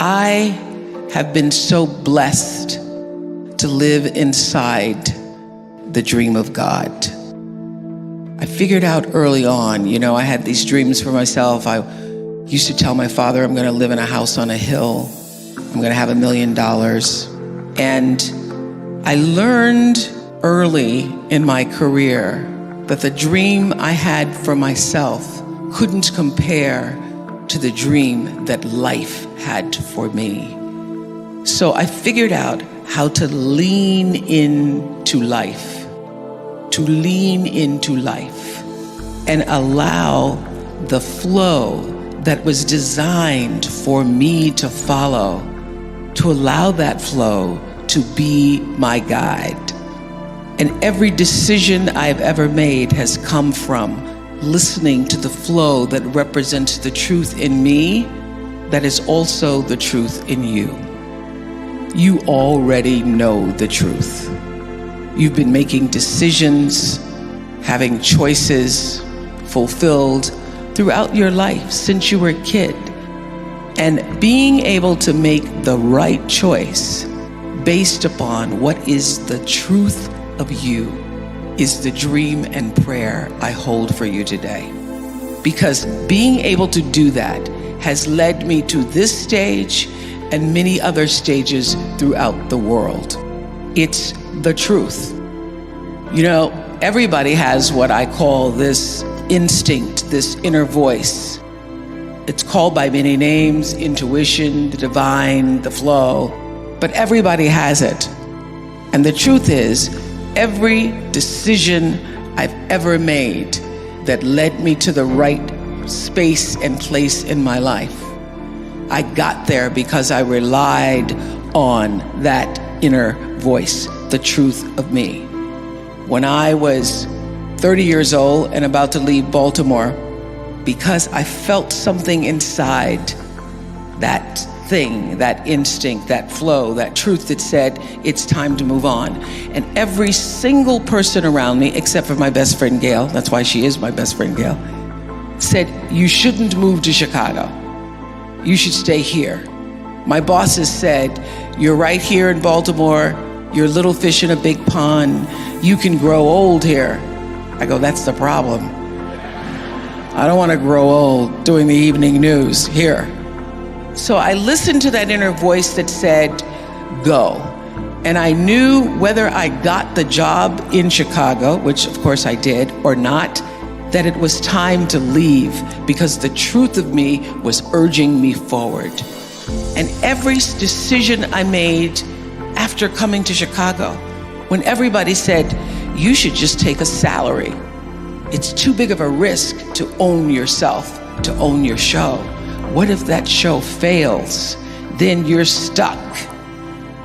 I have been so blessed to live inside the dream of God. I figured out early on, I had these dreams for myself. I used to tell my father, I'm going to live in a house on a hill. I'm going to have $1 million. And I learned early in my career that the dream I had for myself couldn't compare to the dream that life had for me. So I figured out how to lean into life, and allow the flow that was designed for me to follow, to allow that flow to be my guide. And every decision I've ever made has come from listening to the flow that represents the truth in me that is also the truth in you. You already know the truth. You've been making decisions, having choices fulfilled throughout your life since you were a kid. And being able to make the right choice based upon what is the truth of you is the dream and prayer I hold for you today. Because being able to do that has led me to this stage and many other stages throughout the world. It's the truth. Everybody has what I call this instinct, this inner voice. It's called by many names: intuition, the divine, the flow, but everybody has it. And the truth is, every decision I've ever made that led me to the right space and place in my life, I got there because I relied on that inner voice, the truth of me. When I was 30 years old and about to leave Baltimore, because I felt something inside, that thing, that instinct, that flow, that truth that said, it's time to move on. And every single person around me, except for my best friend Gail, that's why she is my best friend Gail, said, you shouldn't move to Chicago. You should stay here. My bosses said, you're right here in Baltimore. You're little fish in a big pond. You can grow old here. I go, that's the problem. I don't want to grow old doing the evening news here. So I listened to that inner voice that said, go. And I knew whether I got the job in Chicago, which of course I did, or not, that it was time to leave because the truth of me was urging me forward. And every decision I made after coming to Chicago, when everybody said, you should just take a salary. It's too big of a risk to own yourself, to own your show. What if that show fails? Then you're stuck.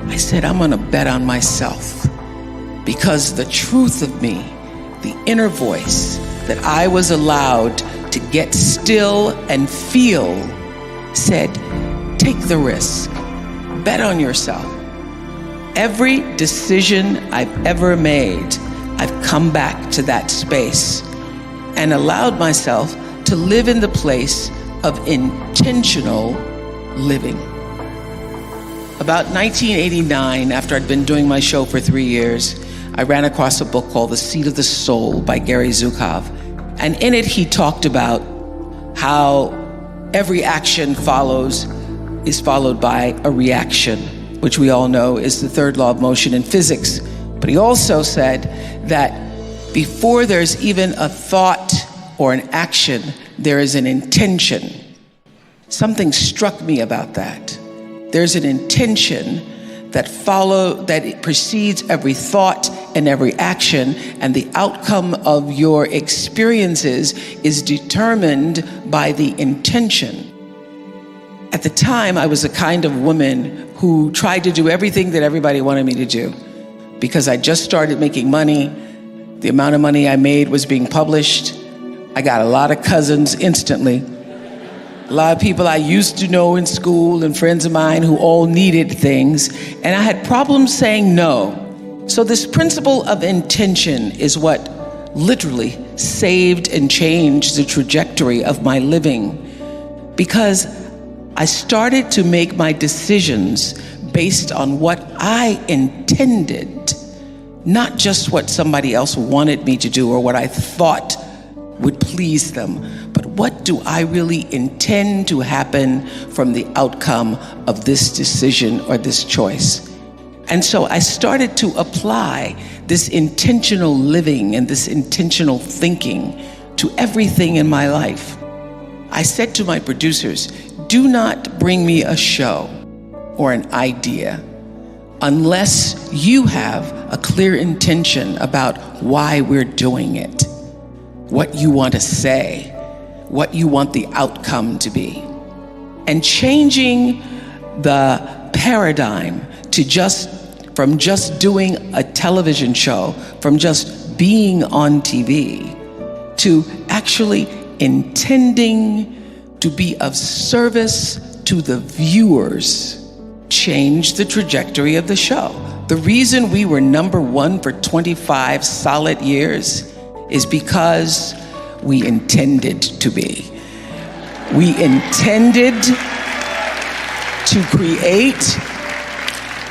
I said, I'm gonna bet on myself, because the truth of me, the inner voice that I was allowed to get still and feel, said, take the risk, bet on yourself. Every decision I've ever made, I've come back to that space and allowed myself to live in the place of intentional living. About 1989, after I'd been doing my show for 3 years, I ran across a book called The Seat of the Soul by Gary Zukav. And in it, he talked about how every action is followed by a reaction, which we all know is the third law of motion in physics. But he also said that before there's even a thought or an action, there is an intention. Something struck me about that. There's an intention that it precedes every thought and every action, and the outcome of your experiences is determined by the intention. At the time, I was the kind of woman who tried to do everything that everybody wanted me to do, because I just started making money. The amount of money I made was being published. I got a lot of cousins instantly. A lot of people I used to know in school and friends of mine who all needed things, and I had problems saying no. So this principle of intention is what literally saved and changed the trajectory of my living, because I started to make my decisions based on what I intended, not just what somebody else wanted me to do or what I thought would please them, but what do I really intend to happen from the outcome of this decision or this choice? And so I started to apply this intentional living and this intentional thinking to everything in my life. I said to my producers, do not bring me a show or an idea unless you have a clear intention about why we're doing it, what you want to say, what you want the outcome to be. And changing the paradigm to from just doing a television show, from just being on TV, to actually intending to be of service to the viewers, changed the trajectory of the show. The reason we were #1 for 25 solid years is because we intended to be. We intended to create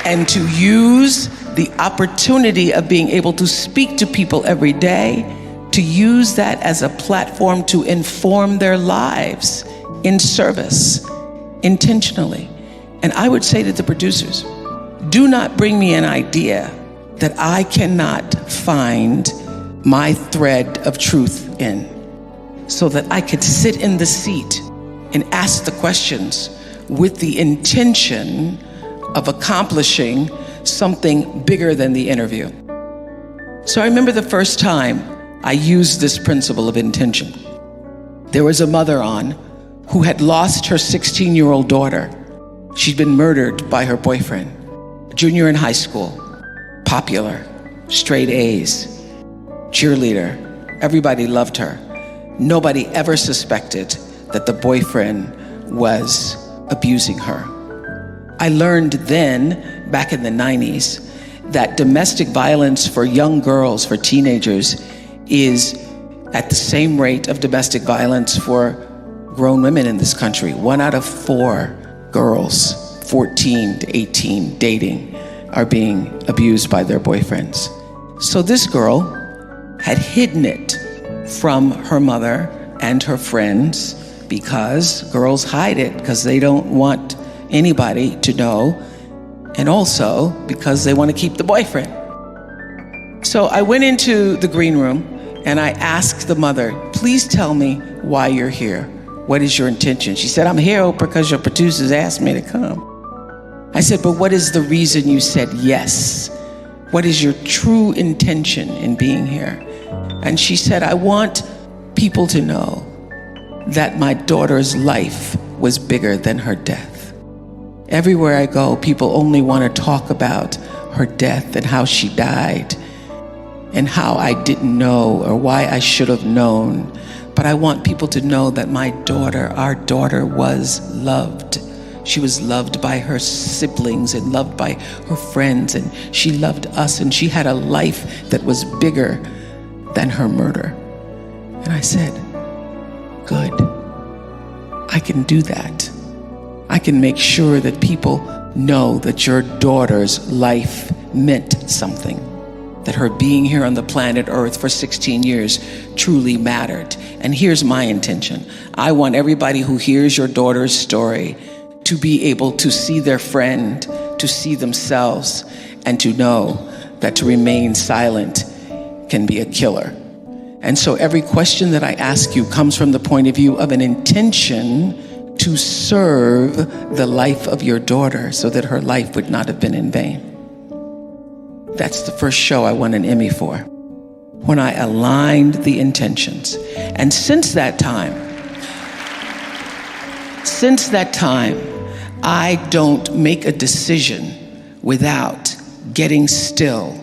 and to use the opportunity of being able to speak to people every day, to use that as a platform to inform their lives in service, intentionally. And I would say to the producers, do not bring me an idea that I cannot find my thread of truth in, so that I could sit in the seat and ask the questions with the intention of accomplishing something bigger than the interview. So I remember the first time I used this principle of intention. There was a mother on who had lost her 16-year-old daughter. She'd been murdered by her boyfriend. Junior in high school, popular, straight A's, cheerleader. Everybody loved her. Nobody ever suspected that the boyfriend was abusing her. I learned then, back in the 90s, that domestic violence for young girls, for teenagers, is at the same rate of domestic violence for grown women in this country. 1 out of 4 girls, 14 to 18, dating, are being abused by their boyfriends. So this girl had hidden it from her mother and her friends, because girls hide it because they don't want anybody to know, and also because they want to keep the boyfriend. So I went into the green room and I asked the mother, please tell me why you're here. What is your intention? She said, I'm here because your producers asked me to come. I said, but what is the reason you said yes? What is your true intention in being here? And she said, I want people to know that my daughter's life was bigger than her death. Everywhere I go, people only want to talk about her death and how she died and how I didn't know or why I should have known. But I want people to know that my daughter, our daughter, was loved. She was loved by her siblings and loved by her friends, and she loved us, and she had a life that was bigger than her murder. And I said, good, I can do that. I can make sure that people know that your daughter's life meant something, that her being here on the planet Earth for 16 years truly mattered. And here's my intention. I want everybody who hears your daughter's story to be able to see their friend, to see themselves, and to know that to remain silent can be a killer. And so every question that I ask you comes from the point of view of an intention to serve the life of your daughter so that her life would not have been in vain. That's the first show I won an Emmy for, when I aligned the intentions. And since that time, I don't make a decision without getting still,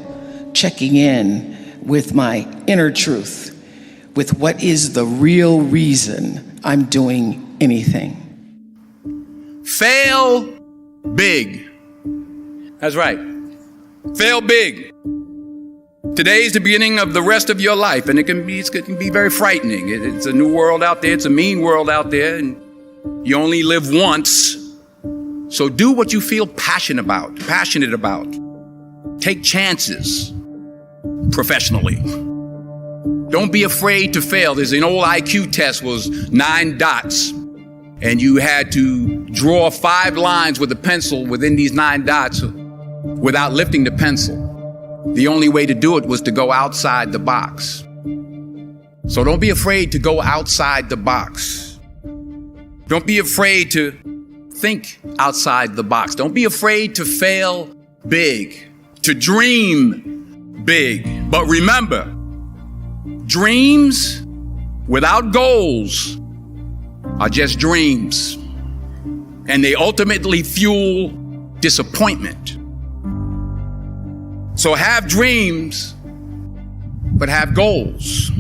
checking in with my inner truth, with what is the real reason I'm doing anything. Fail big. That's right. Fail big. Today is the beginning of the rest of your life, and it can be very frightening. It's a new world out there. It's a mean world out there, and You only live once. So do what you feel passionate about. Take chances professionally. Don't be afraid to fail. There's an old IQ test, was 9 dots. And you had to draw 5 lines with a pencil within these 9 dots without lifting the pencil. The only way to do it was to go outside the box. So don't be afraid to go outside the box. Don't be afraid to think outside the box. Don't be afraid to fail big, to dream big. But remember, dreams without goals are just dreams, and they ultimately fuel disappointment. So have dreams, but have goals.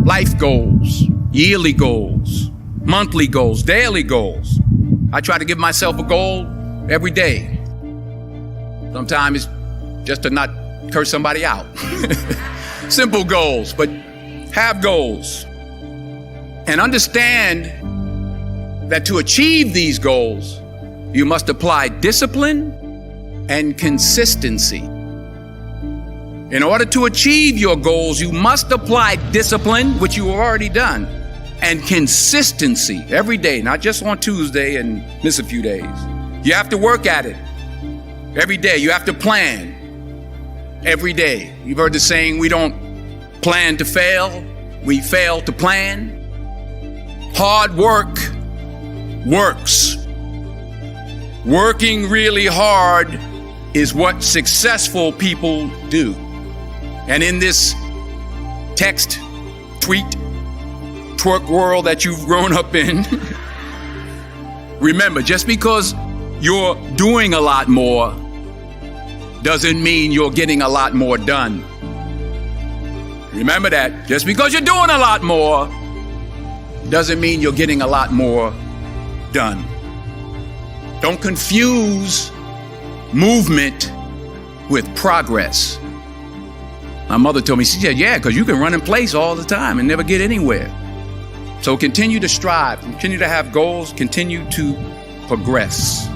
Life goals, yearly goals, monthly goals, daily goals. I try to give myself a goal every day. Sometimes it's just to not curse somebody out. Simple goals, but have goals. And understand that to achieve these goals, you must apply discipline and consistency. In order to achieve your goals, you must apply discipline, which you have already done, and consistency every day, not just on Tuesday and miss a few days. You have to work at it every day. You have to plan every day. You've heard the saying, we don't plan to fail, we fail to plan. Hard work works. Working really hard is what successful people do. And in this text, tweet, twerk world that you've grown up in, remember, just because you're doing a lot more doesn't mean you're getting a lot more done. Remember that. Just because you're doing a lot more doesn't mean you're getting a lot more done. Don't confuse movement with progress. My mother told me, she said, yeah, because you can run in place all the time and never get anywhere. So continue to strive, continue to have goals, continue to progress.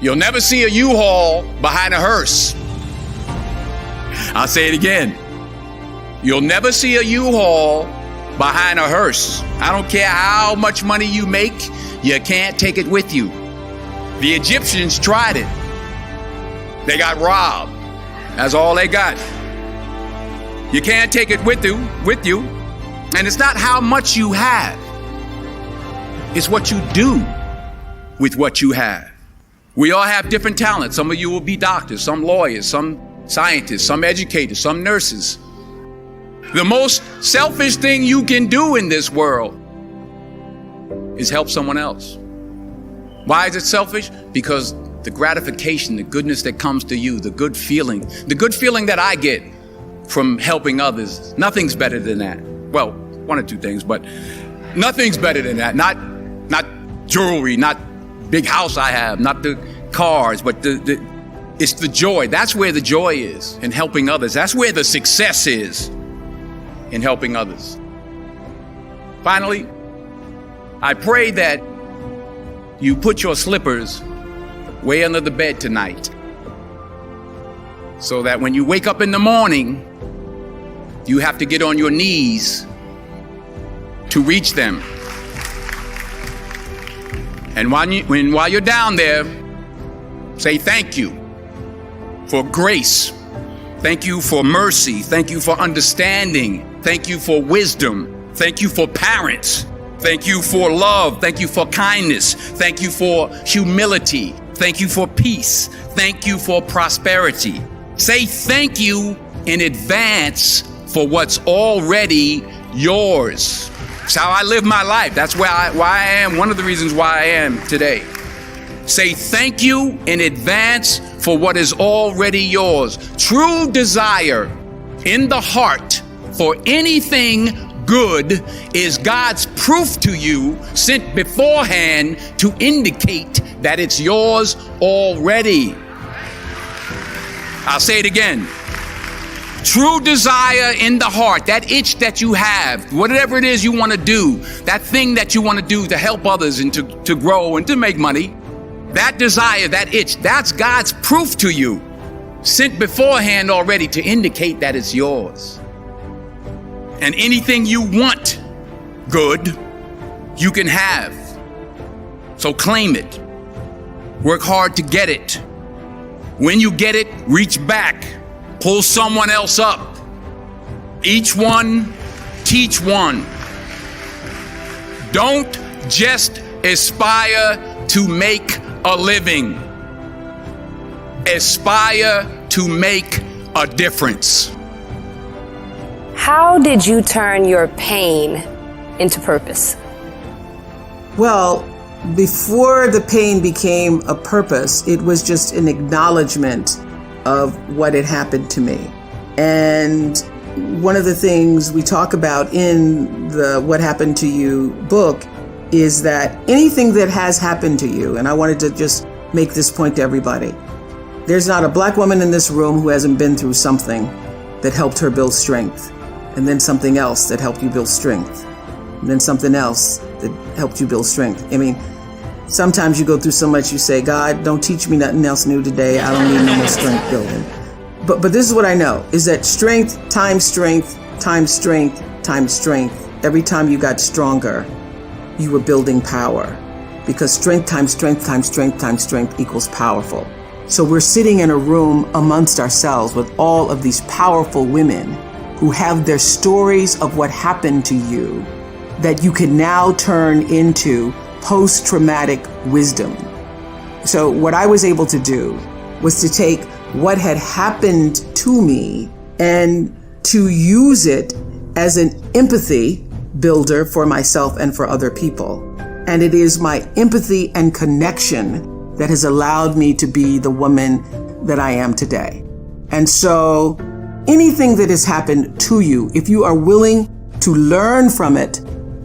You'll never see a U-Haul behind a hearse. I'll say it again. You'll never see a U-Haul behind a hearse. I don't care how much money you make, you can't take it with you. The Egyptians tried it. They got robbed. That's all they got. You can't take it with you. And it's not how much you have. It's what you do with what you have. We all have different talents. Some of you will be doctors, some lawyers, some scientists, some educators, some nurses. The most selfish thing you can do in this world is help someone else. Why is it selfish? Because the gratification, the goodness that comes to you, the good feeling that I get from helping others, nothing's better than that. Well, one or two things, but nothing's better than that. Not jewelry, not big house I have, not the cars, but it's the joy. That's where the joy is, in helping others. That's where the success is, in helping others. Finally, I pray that you put your slippers way under the bed tonight, so that when you wake up in the morning, you have to get on your knees to reach them. And while you're down there, say thank you for grace. Thank you for mercy. Thank you for understanding. Thank you for wisdom. Thank you for parents. Thank you for love. Thank you for kindness. Thank you for humility. Thank you for peace. Thank you for prosperity. Say thank you in advance for what's already yours. It's how I live my life. That's why I am, one of the reasons why I am today. Say thank you in advance for what is already yours. True desire in the heart for anything good is God's proof to you, sent beforehand to indicate that it's yours already. I'll say it again. true desire in the heart, that itch that you have, whatever it is you want to do, that thing that you want to do to help others and to grow and to make money, that desire, that itch, that's God's proof to you, sent beforehand already to indicate that it's yours. And anything you want good, you can have. So claim it. Work hard to get it. When you get it, reach back. Pull someone else up. Each one, teach one. Don't just aspire to make a living. Aspire to make a difference. How did you turn your pain into purpose? Well, before the pain became a purpose, it was just an acknowledgement of what had happened to me. And one of the things we talk about in the What Happened to You book is that anything that has happened to you, and I wanted to just make this point to everybody, there's not a black woman in this room who hasn't been through something that helped her build strength, and then something else that helped you build strength, and then something else that helped you build strength. I mean, sometimes you go through so much, you say, God, don't teach me nothing else new today. I don't need no more strength building. But this is what I know, is that strength times strength, times strength, times strength. Every time you got stronger, you were building power. Because strength times strength times strength times strength equals powerful. So we're sitting in a room amongst ourselves with all of these powerful women who have their stories of what happened to you that you can now turn into post-traumatic wisdom. So what I was able to do was to take what had happened to me and to use it as an empathy builder for myself and for other people. And it is my empathy and connection that has allowed me to be the woman that I am today. And so anything that has happened to you, if you are willing to learn from it,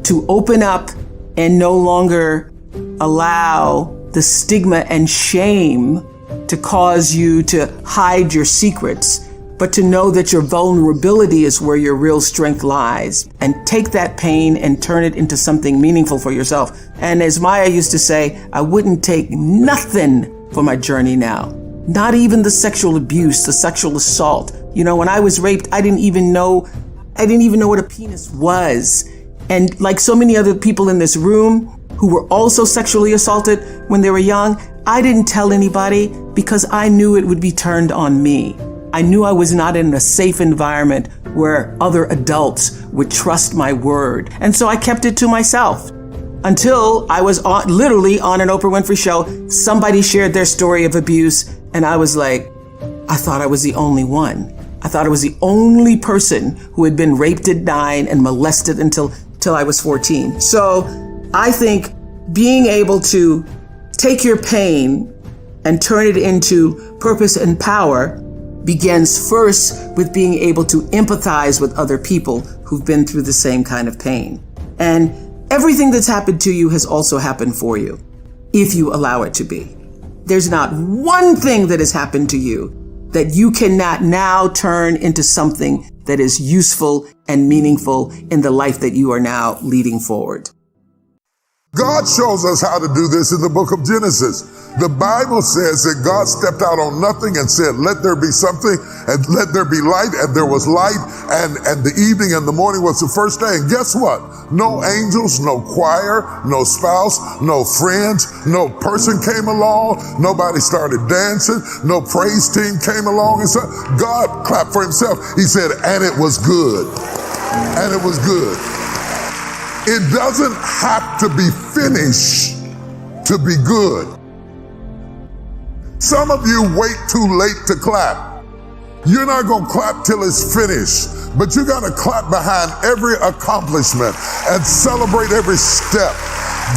to open up and no longer allow the stigma and shame to cause you to hide your secrets, but to know that your vulnerability is where your real strength lies, and take that pain and turn it into something meaningful for yourself. And as Maya used to say, I wouldn't take nothing for my journey now. Not even the sexual abuse, the sexual assault. You know, when I was raped, I didn't even know what a penis was. And like so many other people in this room who were also sexually assaulted when they were young, I didn't tell anybody because I knew it would be turned on me. I knew I was not in a safe environment where other adults would trust my word. And so I kept it to myself until I was literally on an Oprah Winfrey show. Somebody shared their story of abuse, and I was like, I thought I was the only one. I thought I was the only person who had been raped at 9 and molested until I was 14. So I think being able to take your pain and turn it into purpose and power begins first with being able to empathize with other people who've been through the same kind of pain. And everything that's happened to you has also happened for you, if you allow it to be. There's not one thing that has happened to you that you cannot now turn into something that is useful and meaningful in the life that you are now leading forward. God shows us how to do this in the book of Genesis. The Bible says that God stepped out on nothing and said, let there be something, and let there be light, and there was light, and the evening and the morning was the first day. And guess what? No angels, no choir, no spouse, no friends, no person came along, nobody started dancing, no praise team came along. And so God clapped for himself. He said, and it was good. And it was good. It doesn't have to be finished to be good. Some of you wait too late to clap. You're not going to clap till it's finished, but you got to clap behind every accomplishment and celebrate every step.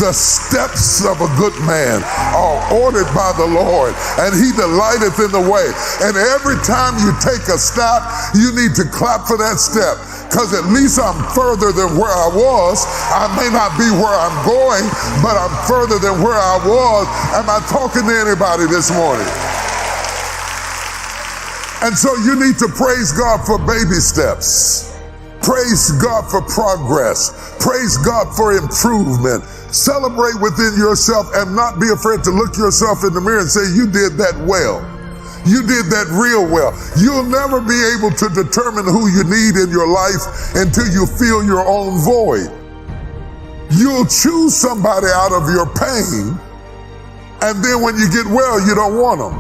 The steps of a good man are ordered by the Lord, and he delighteth in the way. And every time you take a step, you need to clap for that step, because at least I'm further than where I was. I may not be where I'm going, but I'm further than where I was. Am I talking to anybody this morning? And so you need to praise God for baby steps. Praise God for progress. Praise God for improvement. Celebrate within yourself and not be afraid to look yourself in the mirror and say, you did that well. You did that real well. You'll never be able to determine who you need in your life until you feel your own void. You'll choose somebody out of your pain, and then when you get well, you don't want them.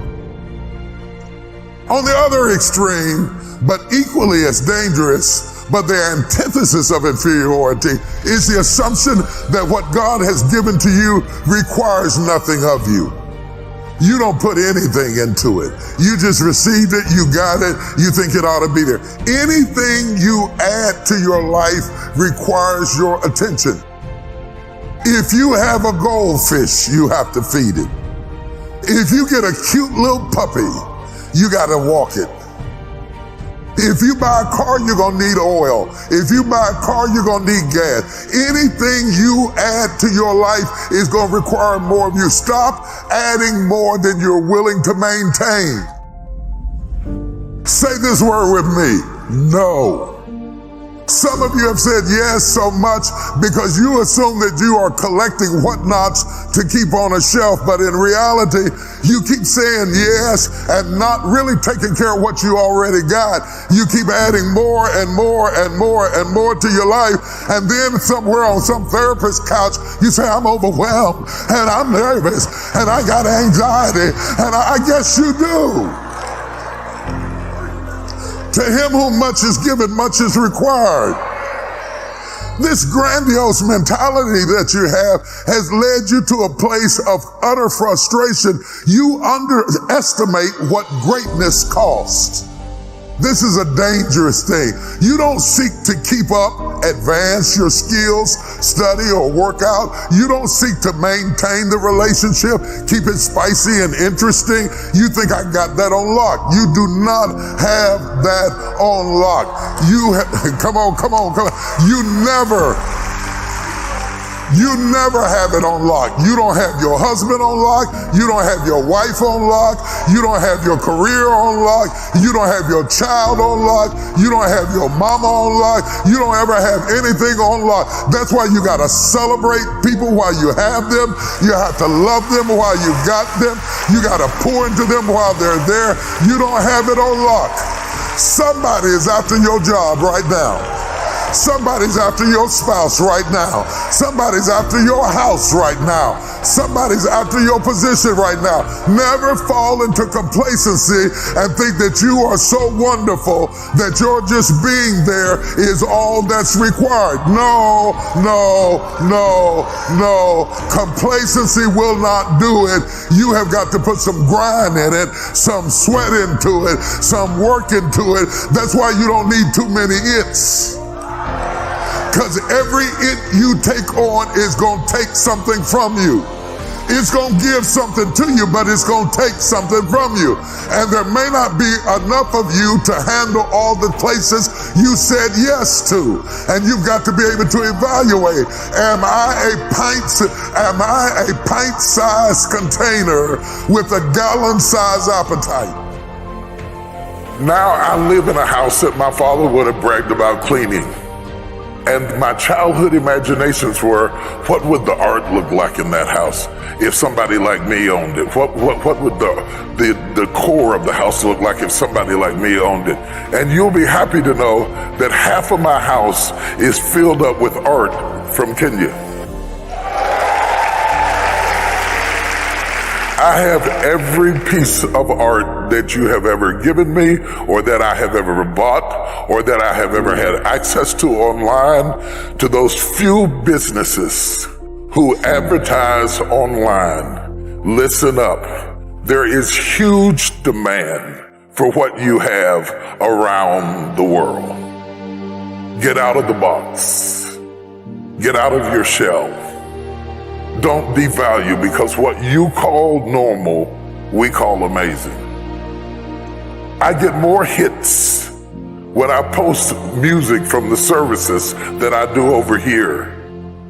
On the other extreme, but equally as dangerous, but the antithesis of inferiority is the assumption that what God has given to you requires nothing of you. You don't put anything into it. You just received it, you got it, you think it ought to be there. Anything you add to your life requires your attention. If you have a goldfish, you have to feed it. If you get a cute little puppy, you got to walk it. If you buy a car, you're going to need oil. If you buy a car, you're going to need gas. Anything you add to your life is going to require more of you. Stop adding more than you're willing to maintain. Say this word with me, no. Some of you have said yes so much because you assume that you are collecting whatnots to keep on a shelf, but in reality, you keep saying yes and not really taking care of what you already got. You keep adding more and more and more and more to your life, and then somewhere on some therapist's couch, you say, I'm overwhelmed, and I'm nervous, and I got anxiety, and I guess you do. To him whom much is given, much is required. This grandiose mentality that you have has led you to a place of utter frustration. You underestimate what greatness costs. This is a dangerous thing. You don't seek to keep up, advance your skills, study or work out. You don't seek to maintain the relationship, keep it spicy and interesting. You think I got that on lock. You do not have that on lock. Come on. You never have it on lock. You don't have your husband on lock. You don't have your wife on lock. You don't have your career on lock. You don't have your child on lock. You don't have your mama on lock. You don't ever have anything on lock. That's why you got to celebrate people while you have them. You have to love them while you got them. You got to pour into them while they're there. You don't have it on lock. Somebody is after your job right now. Somebody's after your spouse right now. Somebody's after your house right now. Somebody's after your position right now. Never fall into complacency and think that you are so wonderful that your just being there is all that's required. No. Complacency will not do it. You have got to put some grind in it, some sweat into it, some work into it. That's why you don't need too many its. Because every it you take on is going to take something from you. It's going to give something to you, but it's going to take something from you. And there may not be enough of you to handle all the places you said yes to. And you've got to be able to evaluate, am I a pint-sized container with a gallon-sized appetite? Now I live in a house that my father would have bragged about cleaning. And my childhood imaginations were, what would the art look like in that house if somebody like me owned it? What would the core of the house look like if somebody like me owned it? And you'll be happy to know that half of my house is filled up with art from Kenya. I have every piece of art that you have ever given me, or that I have ever bought, or that I have ever had access to online, to those few businesses who advertise online. Listen up. There is huge demand for what you have around the world. Get out of the box. Get out of your shell. Don't devalue, because what you call normal, we call amazing. I get more hits when I post music from the services than I do over here.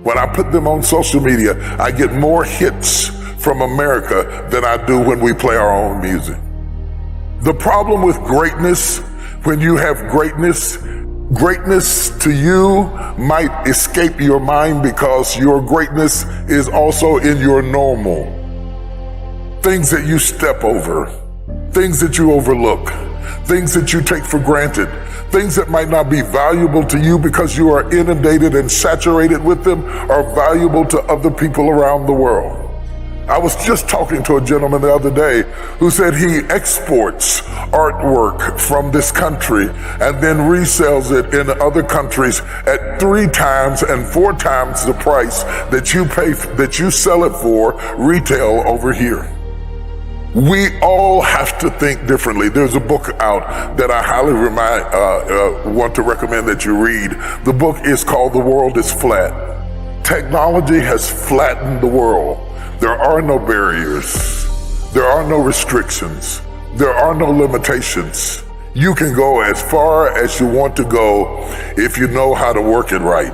When I put them on social media, I get more hits from America than I do when we play our own music. The problem with greatness, when you have greatness to you might escape your mind because your greatness is also in your normal. Things that you step over, things that you overlook, things that you take for granted, things that might not be valuable to you because you are inundated and saturated with them are valuable to other people around the world. I was just talking to a gentleman the other day who said he exports artwork from this country and then resells it in other countries at 3 times and 4 times the price that you sell it for retail over here. We all have to think differently. There's a book out that I highly want to recommend that you read. The book is called The World is Flat. Technology has flattened the world. There are no barriers. There are no restrictions. There are no limitations. You can go as far as you want to go if you know how to work it right.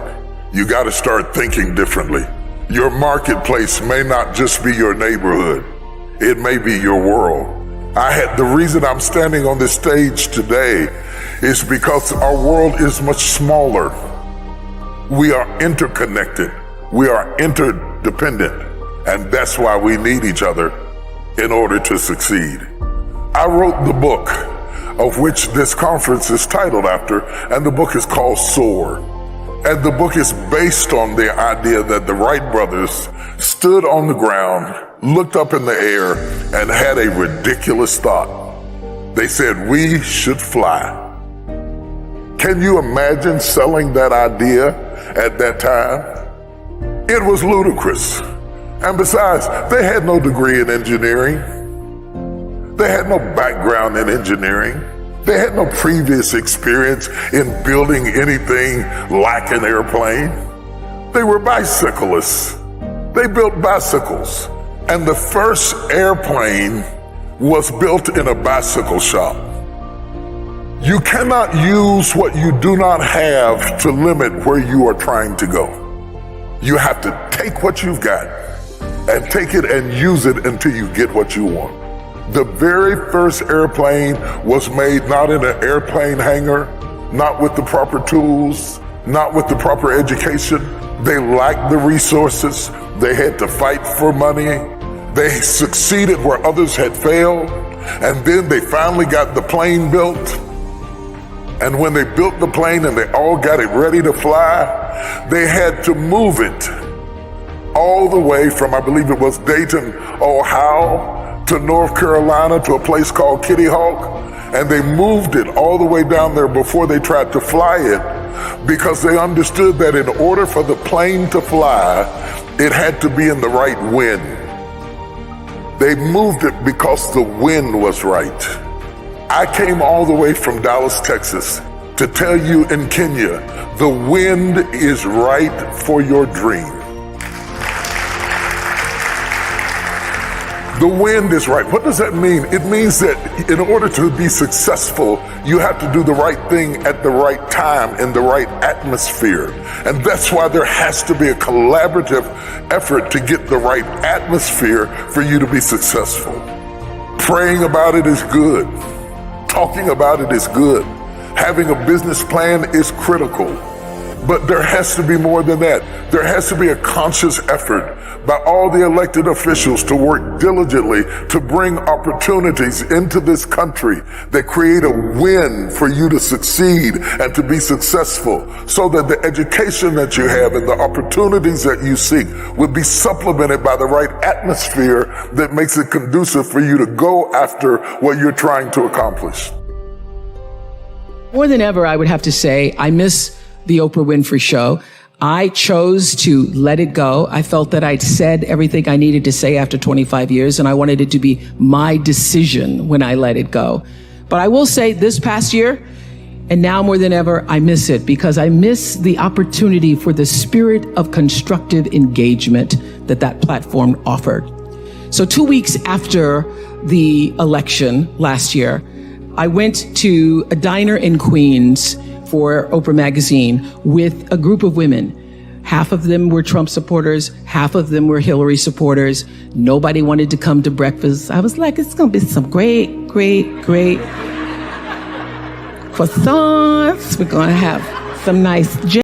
You got to start thinking differently. Your marketplace may not just be your neighborhood. It may be your world. The reason I'm standing on this stage today is because our world is much smaller. We are interconnected. We are interdependent. And that's why we need each other in order to succeed. I wrote the book of which this conference is titled after, and the book is called Soar. And the book is based on the idea that the Wright brothers stood on the ground, looked up in the air, and had a ridiculous thought. They said, we should fly. Can you imagine selling that idea at that time? It was ludicrous. And besides, they had no degree in engineering. They had no background in engineering. They had no previous experience in building anything like an airplane. They were bicyclists. They built bicycles. And the first airplane was built in a bicycle shop. You cannot use what you do not have to limit where you are trying to go. You have to take what you've got and take it and use it until you get what you want. The very first airplane was made not in an airplane hangar, not with the proper tools, not with the proper education. They lacked the resources. They had to fight for money. They succeeded where others had failed. And then they finally got the plane built. And when they built the plane and they all got it ready to fly, they had to move it all the way from, I believe it was Dayton, Ohio, to North Carolina to a place called Kitty Hawk. And they moved it all the way down there before they tried to fly it, because they understood that in order for the plane to fly, it had to be in the right wind. They moved it because the wind was right. I came all the way from Dallas, Texas, to tell you in Kenya, the wind is right for your dream. The wind is right. What does that mean? It means that in order to be successful, you have to do the right thing at the right time in the right atmosphere. And that's why there has to be a collaborative effort to get the right atmosphere for you to be successful. Praying about it is good. Talking about it is good. Having a business plan is critical. But there has to be more than that. There has to be a conscious effort by all the elected officials to work diligently to bring opportunities into this country that create a win for you to succeed and to be successful, so that the education that you have and the opportunities that you seek would be supplemented by the right atmosphere that makes it conducive for you to go after what you're trying to accomplish. More than ever, I would have to say, I miss the Oprah Winfrey Show. I chose to let it go. I felt that I'd said everything I needed to say after 25 years, and I wanted it to be my decision when I let it go. But I will say this past year, and now more than ever, I miss it, because I miss the opportunity for the spirit of constructive engagement that platform offered. So 2 weeks after the election last year, I went to a diner in Queens for Oprah Magazine with a group of women, Half of them were Trump supporters. Half of them were Hillary supporters. Nobody wanted to come to breakfast. I was like, it's going to be some great croissants. We're going to have some nice